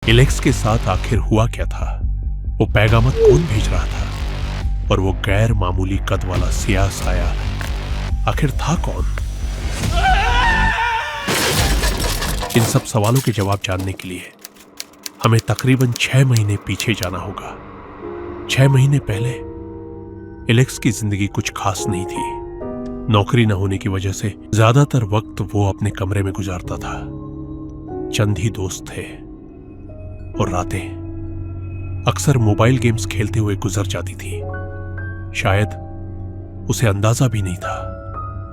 Alex के साथ आखिर हुआ क्या था? वो पैगामत कौन भेज रहा था? और वो गैर मामूली कद वाला सियाह साया आखिर था कौन? इन सब सवालों के जवाब जानने के लिए हमें तकरीबन 6 महीने पीछे जाना होगा। 6 महीने पहले एलेक्स की जिंदगी कुछ खास नहीं थी। नौकरी न होने की वजह से ज्यादातर वक्त वो अपने कमरे में गुजारता था। चंद ही दोस्त थे और रातें अक्सर मोबाइल गेम्स खेलते हुए गुजर जाती थी। शायद उसे अंदाजा भी नहीं था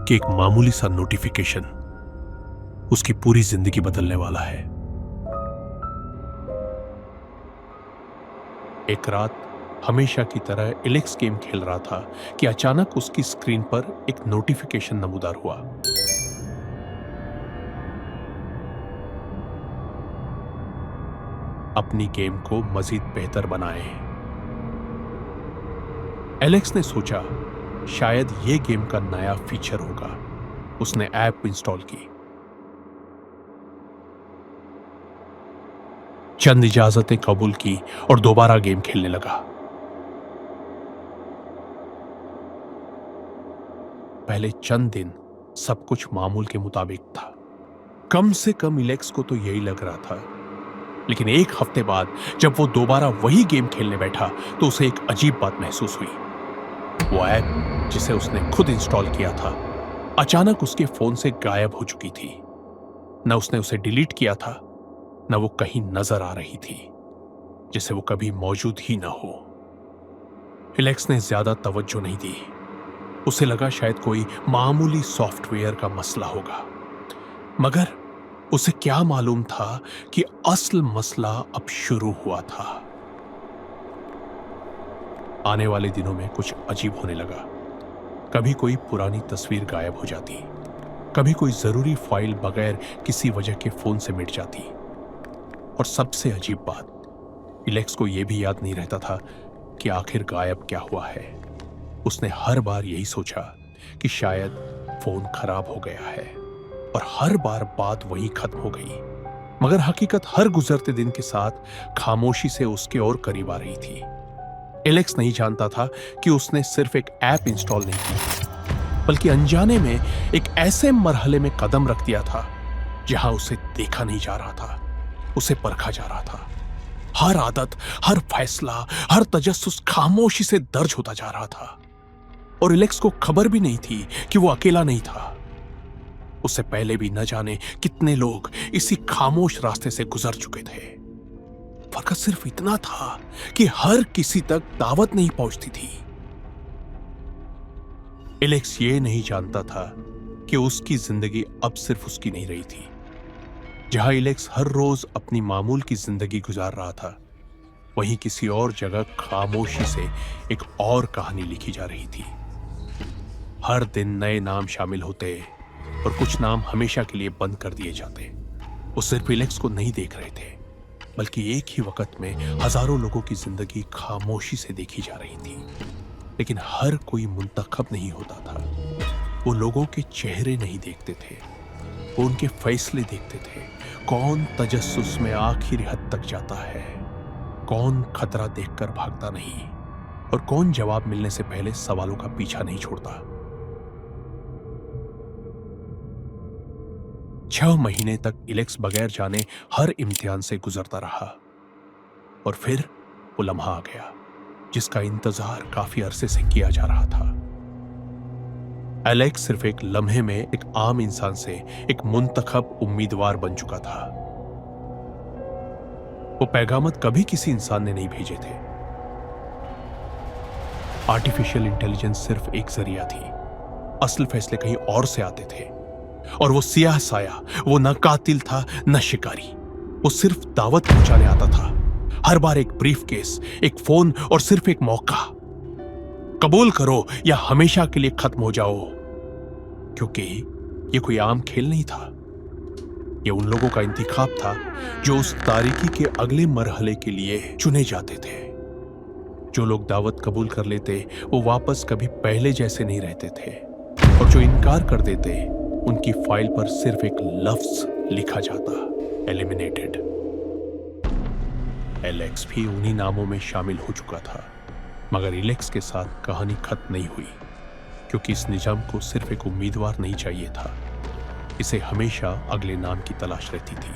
कि एक मामूली सा नोटिफिकेशन उसकी पूरी जिंदगी बदलने वाला है। एक रात हमेशा की तरह एलेक्स गेम खेल रहा था कि अचानक उसकी स्क्रीन पर एक नोटिफिकेशन नमूदार हुआ। अपनी गेम को मजीद बेहतर बनाएं। एलेक्स ने सोचा शायद यह गेम का नया फीचर होगा। उसने ऐप इंस्टॉल की, चंद इजाजतें कबूल की और दोबारा गेम खेलने लगा। पहले चंद दिन सब कुछ मामूल के मुताबिक था। कम से कम एलेक्स को तो यही लग रहा था। लेकिन एक हफ्ते बाद जब वो दोबारा वही गेम खेलने बैठा तो उसे एक अजीब बात महसूस हुई। वो ऐप जिसे उसने खुद इंस्टॉल किया था अचानक उसके फोन से गायब हो चुकी थी। न उसने उसे डिलीट किया था, न वो कहीं नजर आ रही थी, जैसे वो कभी मौजूद ही ना हो। एलेक्स ने ज्यादा तवज्जो नहीं दी। उसे लगा शायद कोई मामूली सॉफ्टवेयर का मसला होगा, मगर उसे क्या मालूम था कि असल मसला अब शुरू हुआ था। आने वाले दिनों में कुछ अजीब होने लगा। कभी कोई पुरानी तस्वीर गायब हो जाती, कभी कोई जरूरी फाइल बगैर किसी वजह के फोन से मिट जाती। और सबसे अजीब बात, एलेक्स को यह भी याद नहीं रहता था कि आखिर गायब क्या हुआ है। उसने हर बार यही सोचा कि शायद फोन खराब हो गया है और हर बार बात वही खत्म हो गई। मगर हकीकत हर गुजरते दिन के साथ खामोशी से उसके और करीब आ रही थी। एलेक्स नहीं जानता था कि उसने सिर्फ एक ऐप इंस्टॉल नहीं की, बल्कि अनजाने में एक ऐसे मरहले में कदम रख दिया था जहां उसे देखा नहीं जा रहा था, उसे परखा जा रहा था। हर आदत, हर फैसला, हर तजस्सुस खामोशी से दर्ज होता जा रहा था। और एलेक्स को खबर भी नहीं थी कि वो अकेला नहीं था। उससे पहले भी न जाने कितने लोग इसी खामोश रास्ते से गुजर चुके थे। फर्क सिर्फ इतना था कि हर किसी तक दावत नहीं पहुंचती थी। एलेक्स ये नहीं जानता था कि उसकी जिंदगी अब सिर्फ उसकी नहीं रही थी। जहां एलेक्स हर रोज अपनी मामूल की जिंदगी गुजार रहा था, वहीं किसी और जगह खामोशी से एक और कहानी लिखी जा रही थी। हर दिन नए नाम शामिल होते और कुछ नाम हमेशा के लिए बंद कर दिए जाते। वो सिर्फ एलेक्स को नहीं देख रहे थे, बल्कि एक ही वक्त में हजारों लोगों की जिंदगी खामोशी से देखी जा रही थी। लेकिन हर कोई मुंतखब नहीं होता था। वो लोगों के चेहरे नहीं देखते थे, वो उनके फैसले देखते थे। कौन तजस्सुस में आखिरी हद तक जाता है, कौन खतरा देखकर भागता नहीं, और कौन जवाब मिलने से पहले सवालों का पीछा नहीं छोड़ता। 6 महीने तक एलेक्स बगैर जाने हर इम्तिहान से गुजरता रहा। और फिर वो लम्हा आ गया जिसका इंतजार काफी अरसे से किया जा रहा था। एलेक्स सिर्फ एक लम्हे में एक आम इंसान से एक मुंतखब उम्मीदवार बन चुका था। वो पैगामत कभी किसी इंसान ने नहीं भेजे थे। आर्टिफिशियल इंटेलिजेंस सिर्फ एक जरिया थी। असल फैसले कहीं और से आते थे। और वो सियाह साया, वो न कातिल था न शिकारी। वो सिर्फ दावत पहुंचाने आता था। हर बार एक ब्रीफ केस, एक फोन और सिर्फ एक मौका। कबूल करो या हमेशा के लिए खत्म हो जाओ। क्योंकि ये कोई आम खेल नहीं था। ये उन लोगों का इंतखाब था जो उस तारीकी के अगले मरहले के लिए चुने जाते थे। जो लोग दावत कबूल कर लेते वो वापस कभी पहले जैसे नहीं रहते थे, और जो इनकार कर देते उनकी फाइल पर सिर्फ एक लफ्ज लिखा जाता, एलिमिनेटेड। एलेक्स भी उन्हीं नामों में शामिल हो चुका था। मगर एलेक्स के साथ कहानी खत्म नहीं हुई, क्योंकि इस निजाम को सिर्फ एक उम्मीदवार नहीं चाहिए था, इसे हमेशा अगले नाम की तलाश रहती थी।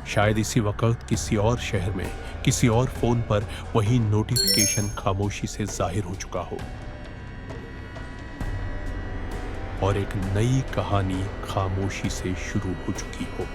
शायद इसी वक्त किसी और शहर में किसी और फोन पर वही नोटिफिकेशन खामोशी से जाहिर हो चुका हो और एक नई कहानी खामोशी से शुरू हो चुकी हो।